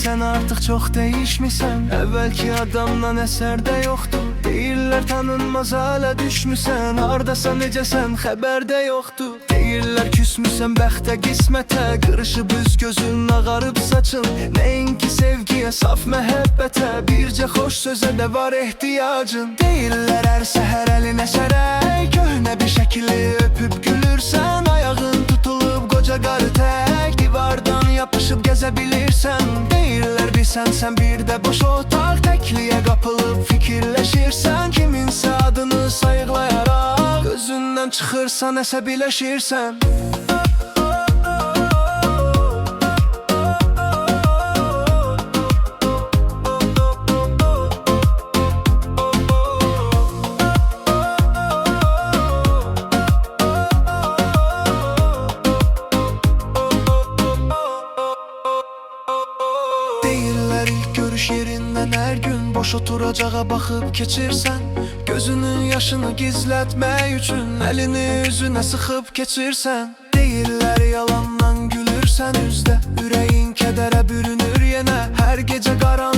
sen artık çok değişmişsen. Evvelki adamdan eserde yoktu. Deyirlər tanınmaz hala düşmüsən. Hardasan necəsən xəbərdə yoxdur. Deyirlər küsmüsən bəxtə qismətə. Qırışıb üz gözün ağarıb saçın. Nəinki sevgiyə saf məhəbbətə. Bircə xoş sözə də var ehtiyacın. Deyirlər hər səhər əlinə sərək. Köhnə bir şəkili öpüb gülürsən. Ayağın tutulub qoca qarı tək. Divardan yapışıb gəzə bilirsən. Deyirlər bir sənsən bir də boş otaq. Təkliyə qapılıb fikirləşirsən. Kiminsə adını sayıqlayaraq gözündən çıxırsan, əsəbiləşirsən. Deyirlər ilk görüş yerindən hər gün boş oturacağa baxıb keçirsən. Gözünün yaşını gizlətmək üçün əlini üzünə sıxıb keçirsən. Deyirlər yalandan gülürsən üzdə. Ürəyin kədərə bürünür yenə. Hər gecə qaranlıq